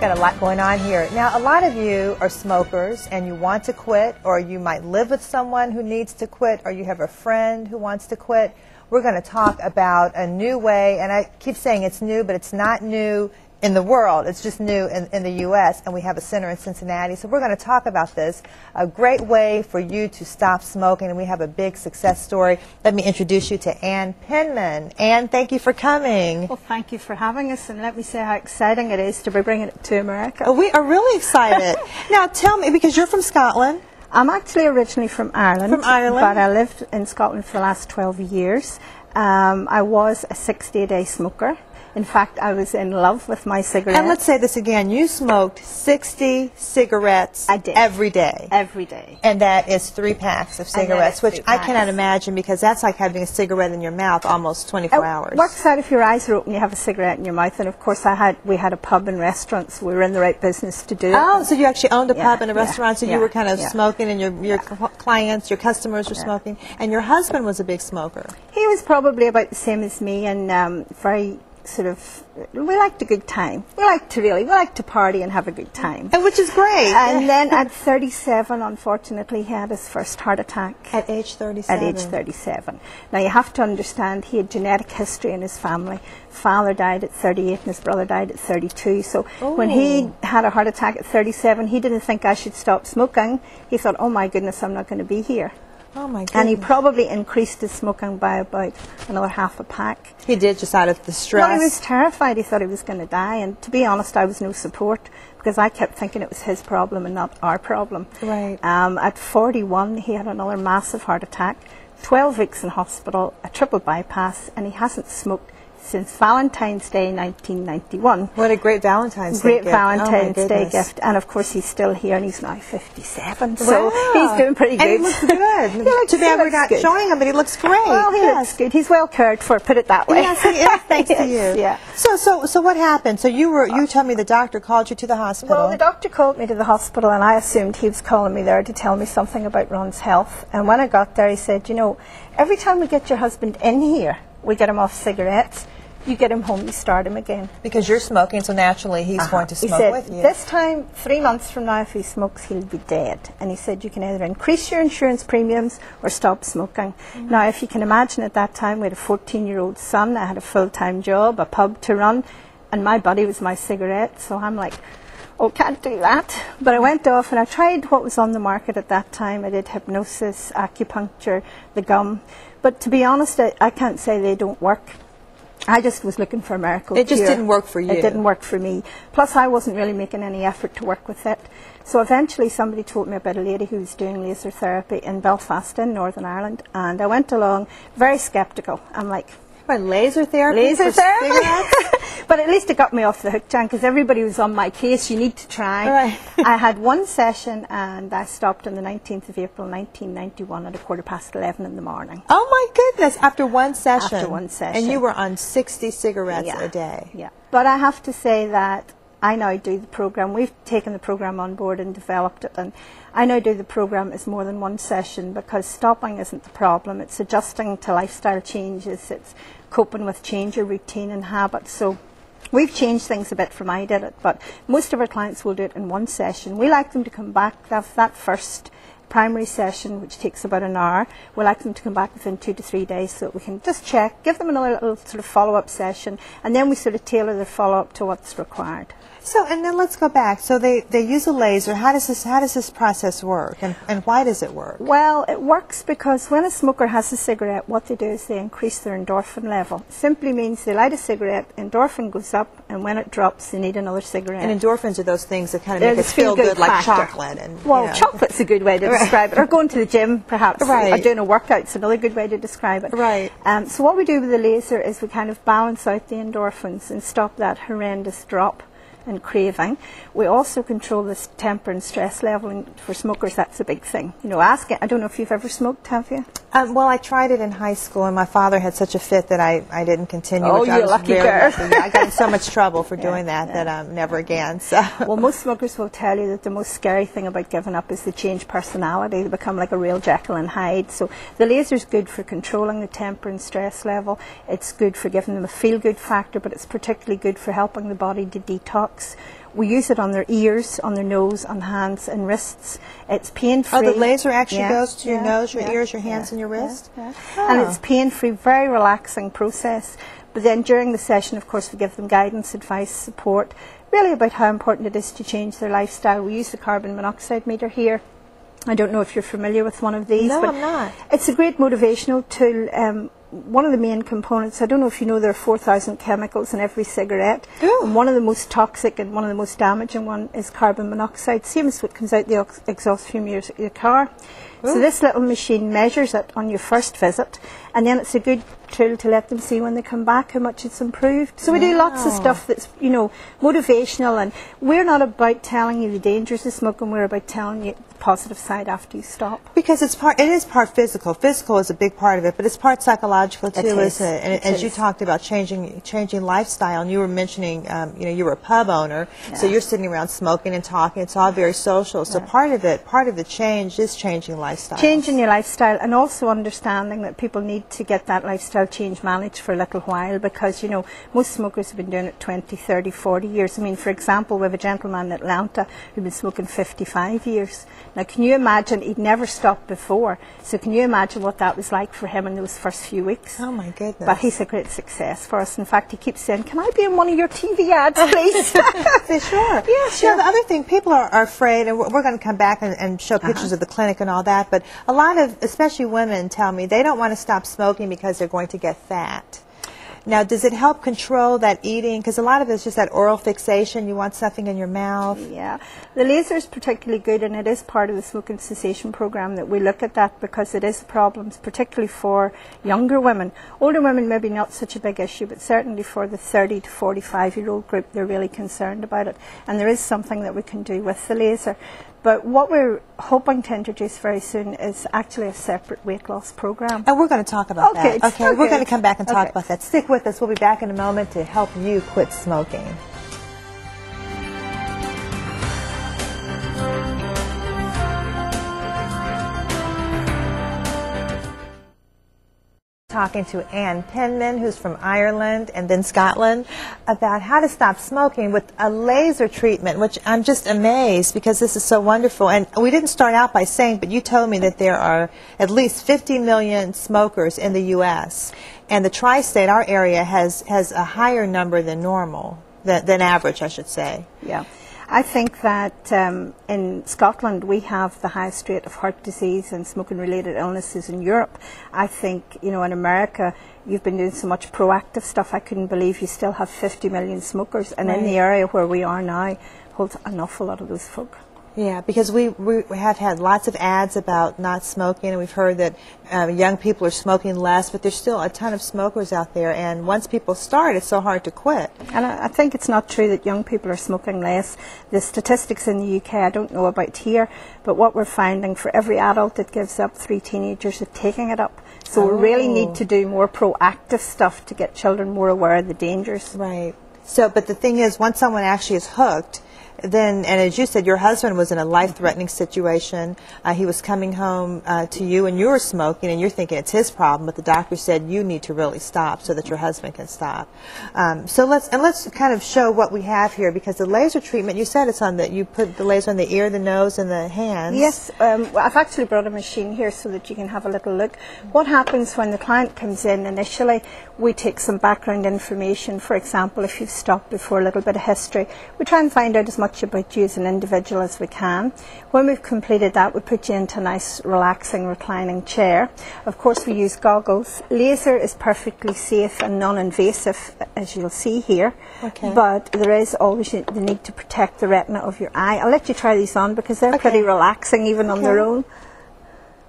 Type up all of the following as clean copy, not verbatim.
Got a lot going on here. Now, a lot of you are smokers and you want to quit, or you might live with someone who needs to quit, or you have a friend who wants to quit. We're going to talk about a new way, and I keep saying it's new, but it's not new in the world. It's just new in the U.S., and we have a center in Cincinnati. So we're going to talk about this, a great way for you to stop smoking, and we have a big success story. Let me introduce you to Ann Penman. Ann, thank you for coming. Well, thank you for having us, and let me say how exciting it is to be bringing it to America. Oh, we are really excited. Now, tell me, because you're from Scotland. I'm actually originally from Ireland. From Ireland? But I lived in Scotland for the last 12 years. I was a 60-a-day smoker. In fact, I was in love with my cigarettes. And let's say this again. You smoked 60 cigarettes every day. Every day. And that is 3 packs of cigarettes, which I cannot imagine, because that's like having a cigarette in your mouth almost 24 hours. It works out if your eyes are open, you have a cigarette in your mouth. And of course, we had a pub and restaurant, so we were in the right business to do it. Oh, so you actually owned a pub and a restaurant, so you were kind of smoking, and your clients, your customers were smoking. And your husband was a big smoker. He was probably about the same as me, and very sort of, we liked a good time. We like to party and have a good time. And which is great. And then at 37, unfortunately, he had his first heart attack. At age 37? At age 37. Now, you have to understand, he had genetic history in his family. Father died at 38 and his brother died at 32. So when he had a heart attack at 37, he didn't think I should stop smoking. He thought, oh my goodness, I'm not going to be here. Oh my goodness. And he probably increased his smoking by about another half a pack. He did, just out of the stress? Well, he was terrified. He thought he was going to die. And to be honest, I was no support, because I kept thinking it was his problem and not our problem. Right. At 41, he had another massive heart attack, 12 weeks in hospital, a triple bypass, and he hasn't smoked since Valentine's Day 1991. What a great Valentine's Day gift. Great Valentine's Day gift. And of course he's still here, and he's now 57. So he's doing pretty good. And he looks good. Too bad we're not showing him, but he looks great. Well, he looks good. He's well cared for, put it that way. Yes, he is, thanks to you. Yeah. So what happened? So you told me the doctor called you to the hospital. Well, the doctor called me to the hospital, and I assumed he was calling me there to tell me something about Ron's health. And when I got there, he said, you know, every time we get your husband in here, we get him off cigarettes. You get him home, you start him again. Because you're smoking, so naturally he's going to smoke with you. This time, 3 months from now, if he smokes, he'll be dead. And he said you can either increase your insurance premiums or stop smoking. Now, if you can imagine, at that time, we had a 14-year-old son, I had a full-time job, a pub to run, and my buddy was my cigarette. So I'm like, oh, can't do that. But I went off and I tried what was on the market at that time. I did hypnosis, acupuncture, the gum. But to be honest, I can't say they don't work. I just was looking for a miracle cure. It just didn't work for you. It didn't work for me. Plus, I wasn't really making any effort to work with it. So eventually somebody told me about a lady who was doing laser therapy in Belfast in Northern Ireland, and I went along very sceptical. I'm like, laser therapy? Laser therapy? But at least it got me off the hook, Jan, because everybody was on my case. You need to try. Right. I had one session, and I stopped on the 19th of April 1991 at 11:15 in the morning. Oh my goodness, after one session? After one session. And you were on 60 cigarettes a day? Yeah. But I have to say that I now do the program. We've taken the program on board and developed it, and I now do the program as more than one session, because stopping isn't the problem. It's adjusting to lifestyle changes. It's coping with change of routine and habits. So we've changed things a bit from I did it, but most of our clients will do it in one session. We like them to come back, that first primary session, which takes about an hour. We like them to come back within 2 to 3 days, so that we can just check, give them another little sort of follow-up session, and then we sort of tailor their follow-up to what's required. So, and then let's go back. So they use a laser. How does this process work, and why does it work? Well, it works because when a smoker has a cigarette, what they do is they increase their endorphin level. It simply means they light a cigarette, endorphin goes up, and when it drops, they need another cigarette. And endorphins are those things that kind of make us feel good, like chocolate. And, well, chocolate's a good way to describe it. Or going to the gym, perhaps, or doing a workout's another good way to describe it. Right. So what we do with the laser is we kind of balance out the endorphins and stop that horrendous drop and craving. We also control this temper and stress level, and for smokers that's a big thing. You know, I don't know if you've ever smoked, have you? Well, I tried it in high school, and my father had such a fit that I didn't continue. Oh, you're lucky girl. I got in so much trouble for doing that never again. So. Well, most smokers will tell you that the most scary thing about giving up is the change personality. They become like a real Jekyll and Hyde. So the laser's good for controlling the temper and stress level. It's good for giving them a feel-good factor, but it's particularly good for helping the body to detox. We use it on their ears, on their nose, on hands and wrists. It's pain-free. Oh, the laser actually goes to your nose, your ears, your hands, and your wrist? Yeah. And it's pain-free, very relaxing process. But then during the session, of course, we give them guidance, advice, support, really about how important it is to change their lifestyle. We use the carbon monoxide meter here. I don't know if you're familiar with one of these. No, but I'm not. It's a great motivational tool. One of the main components, I don't know if you know, there are 4,000 chemicals in every cigarette. And one of the most toxic and one of the most damaging one is carbon monoxide, same as what comes out the exhaust fume of your car. So this little machine measures it on your first visit, and then it's a good tool to let them see when they come back how much it's improved. So we do lots of stuff that's, you know, motivational, and we're not about telling you the dangers of smoking, we're about telling you the positive side after you stop. Because it is part physical. Physical is a big part of it, but it's part psychological too, isn't it? And as you talked about changing lifestyle, and you were mentioning, you know, you were a pub owner, so you're sitting around smoking and talking. It's all very social. So part of the change is changing lifestyle. Changing your lifestyle, and also understanding that people need to get that lifestyle change managed for a little while, because, you know, most smokers have been doing it 20, 30, 40 years. I mean, for example, we have a gentleman in Atlanta who'd been smoking 55 years. Now, can you imagine, he'd never stopped before, so can you imagine what that was like for him in those first few weeks? Oh my goodness. But he's a great success for us. In fact, he keeps saying, can I be in one of your TV ads, please? Sure. Yeah, sure. You know, the other thing, people are afraid, and we're going to come back and show pictures of the clinic and all that, but a lot of, especially women, tell me they don't want to stop smoking because they're going to get fat. Now, does it help control that eating? Because a lot of it's just that oral fixation. You want something in your mouth. Yeah. The laser is particularly good, and it is part of the smoking cessation program that we look at that, because it is problems, particularly for younger women. Older women, maybe not such a big issue, but certainly for the 30 to 45-year-old group, they're really concerned about it. And there is something that we can do with the laser. But what we're hoping to introduce very soon is actually a separate weight loss program. And we're going to talk about that. Okay, we're going to come back and talk about that. Stick with us. We'll be back in a moment to help you quit smoking. Talking to Ann Penman, who's from Ireland and then Scotland, about how to stop smoking with a laser treatment, which I'm just amazed because this is so wonderful. And we didn't start out by saying, but you told me that there are at least 50 million smokers in the U.S. And the tri-state, our area, has a higher number than normal, than average, I should say. Yeah. I think that in Scotland we have the highest rate of heart disease and smoking-related illnesses in Europe. I think, you know, in America you've been doing so much proactive stuff. I couldn't believe you still have 50 million smokers, and in the area where we are now holds an awful lot of those folk. Yeah, because we have had lots of ads about not smoking, and we've heard that young people are smoking less, but there's still a ton of smokers out there, and once people start, it's so hard to quit. And I think it's not true that young people are smoking less. The statistics in the UK, I don't know about here, but what we're finding, for every adult that gives up, 3 teenagers are taking it up. So we really need to do more proactive stuff to get children more aware of the dangers. Right. So, but the thing is, once someone actually is hooked, then, and as you said, your husband was in a life-threatening situation. He was coming home to you, and you were smoking, and you're thinking it's his problem, but the doctor said you need to really stop so that your husband can stop. So let's kind of show what we have here, because the laser treatment, you said it's on that you put the laser on the ear, the nose, and the hands. Yes, I've actually brought a machine here so that you can have a little look. What happens when the client comes in initially, we take some background information. For example, if you've stopped before, a little bit of history. We try and find out as much about you as an individual as we can. When we've completed that, we put you into a nice, relaxing, reclining chair. Of course, we use goggles. Laser is perfectly safe and non-invasive, as you'll see here. Okay. But there is always the need to protect the retina of your eye. I'll let you try these on because they're pretty relaxing even on their own.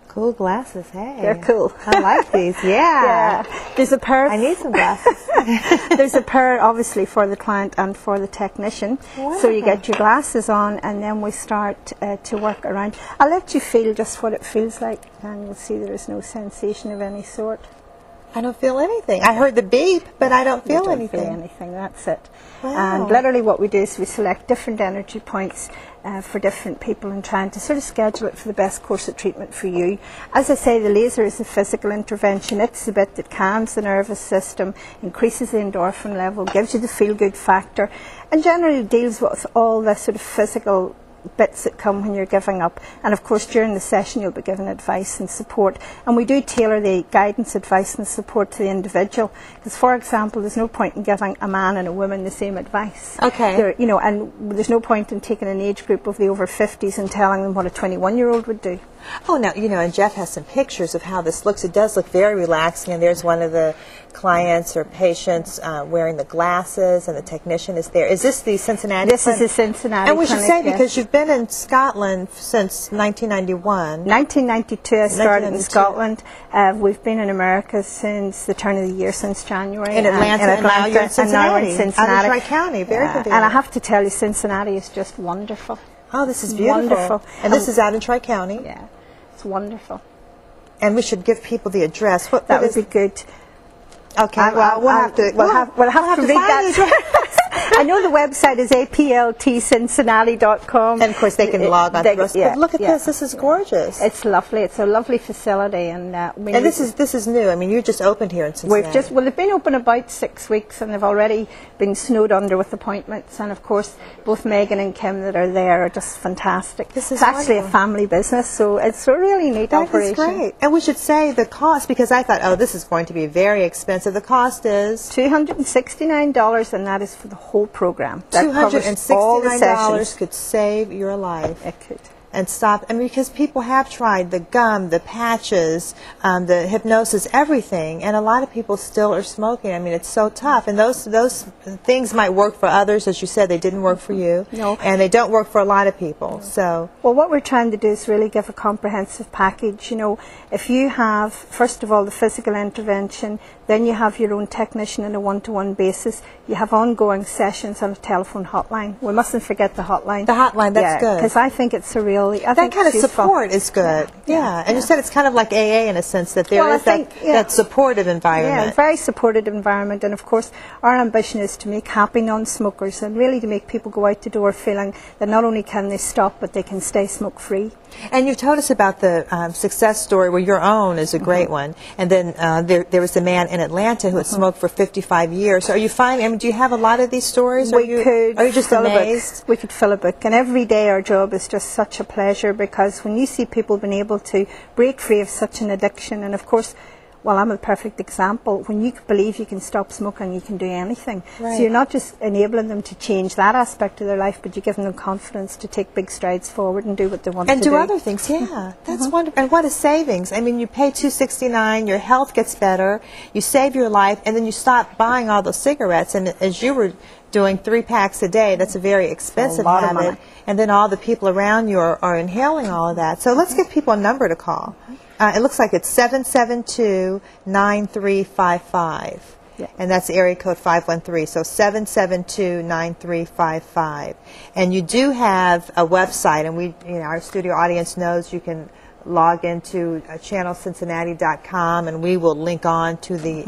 Cool glasses, hey. They're cool. I like these, yeah. There's a pair. I need some glasses. There's a pair, obviously, for the client and for the technician. Wow. So you get your glasses on, and then we start to work around. I'll let you feel just what it feels like, and you'll see there is no sensation of any sort. I don't feel anything. I heard the beep, but I don't feel anything. Feel anything. That's it. Wow. And literally what we do is we select different energy points for different people and trying to sort of schedule it for the best course of treatment for you. As I say, the laser is a physical intervention. It's the bit that calms the nervous system, increases the endorphin level, gives you the feel-good factor, and generally deals with all the sort of physical bits that come when you're giving up. And of course during the session you'll be given advice and support, and we do tailor the guidance, advice and support to the individual, because for example there's no point in giving a man and a woman the same advice. Okay. You know, and there's no point in taking an age group of the over 50s and telling them what a 21-year-old would do. Oh, now, you know, and Jeff has some pictures of how this looks. It does look very relaxing, and there's one of the clients or patients wearing the glasses, and the technician is there. Is this the Cincinnati This clinic? is the Cincinnati And we should clinic, say, yes. because you've been in Scotland since 1991. 1992 I started in 1992. Scotland. We've been in America since the turn of the year, since January. In Atlanta, and now you're in and now we're in Cincinnati, Cincinnati. out of Tri-County. Very convenient. And I have to tell you, Cincinnati is just wonderful. Oh, this is beautiful. Wonderful. And this is out in Tri-County. Yeah, it's wonderful. And we should give people the address. That would be good. Okay, well, we'll have to read that. I know the website is apltcincinnati.com. And of course they can log on to us. Yeah, but look at this. This is gorgeous. It's lovely. It's a lovely facility, and this is new. I mean, you just opened here in Cincinnati. They've been open about 6 weeks, and they've already been snowed under with appointments. And of course, both Megan and Kim that are there are just fantastic. This is it's actually a family business, so it's a really neat operation. That is great. And we should say the cost, because I thought, oh, this is going to be very expensive. The cost is $269, and that is for the whole program. That $269 could save your life. It could. And stop. I mean, because people have tried the gum, the patches, the hypnosis, everything, and a lot of people still are smoking. I mean, it's so tough. And those things might work for others, as you said, they didn't work for you. No. And they don't work for a lot of people. No. So. Well, what we're trying to do is really give a comprehensive package. You know, if you have, first of all, the physical intervention, then you have your own technician on a one-to-one basis. You have ongoing sessions on a telephone hotline. We mustn't forget the hotline. The hotline, that's good. Because I think it's a really, that kind of support is good. Yeah. And you said it's kind of like AA in a sense, that there is that supportive environment. Yeah, very supportive environment. And of course, our ambition is to make happy non-smokers, and really to make people go out the door feeling that not only can they stop, but they can stay smoke-free. And you told us about the success story where your own is a great one. And then there was a man in Atlanta who had smoked for 55 years. So are you finding, I mean, do you have a lot of these stories? Are you just amazed? We could fill a book. And every day our job is just such a pleasure, because when you see people being able to break free of such an addiction, and of course, well, I'm a perfect example. When you believe you can stop smoking, you can do anything. Right. So you're not just enabling them to change that aspect of their life, but you're giving them confidence to take big strides forward and do what they want to do. And do other things, yeah. That's wonderful. And what a savings. I mean, you pay $269, your health gets better, you save your life, and then you stop buying all those cigarettes. And as you were doing 3 packs a day, that's a very expensive habit. And then all the people around you are inhaling all of that. So let's give people a number to call. It looks like it's 772-9355. Yeah. And that's area code 513. So 772-9355. And you do have a website, and we, our studio audience knows you can log into channelcincinnati.com, and we will link on to the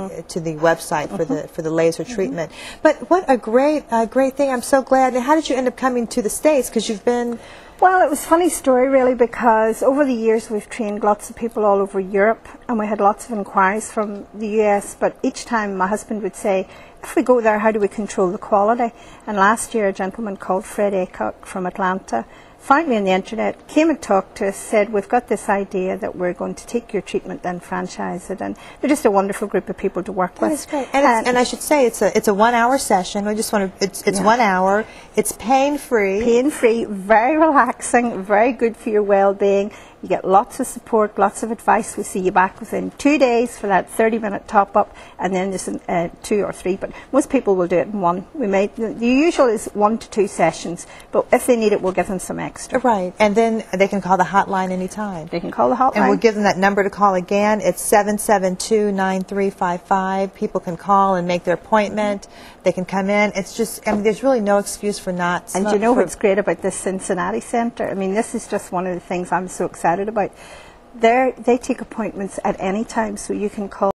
website for the laser treatment. But what a great thing! I'm so glad. And how did you end up coming to the States? Because you've been. Well, it was a funny story really, because over the years we've trained lots of people all over Europe, and we had lots of inquiries from the US, but each time my husband would say, if we go there, how do we control the quality? And last year a gentleman called Fred Aycock from Atlanta found me on the internet, came and talked to us, said, we've got this idea that we're going to take your treatment and franchise it. And they're just a wonderful group of people to work with. That is great. And I should say, it's a 1-hour session. I just want to, it's 1 hour. It's pain-free. Pain-free, very relaxing, very good for your well-being. You get lots of support, lots of advice. We see you back within 2 days for that 30-minute top-up, and then there's 2 or 3, but most people will do it in 1. The usual is 1 to 2 sessions, but if they need it, we'll give them some extra. Right, and then they can call the hotline anytime. They can call the hotline. And we'll give them that number to call again. It's 772-9355. People can call and make their appointment. They can come in. It's just, I mean, there's really no excuse for not smoking. And you know what's great about this Cincinnati Centre? I mean, this is just one of the things I'm so excited about. They take appointments at any time, so you can call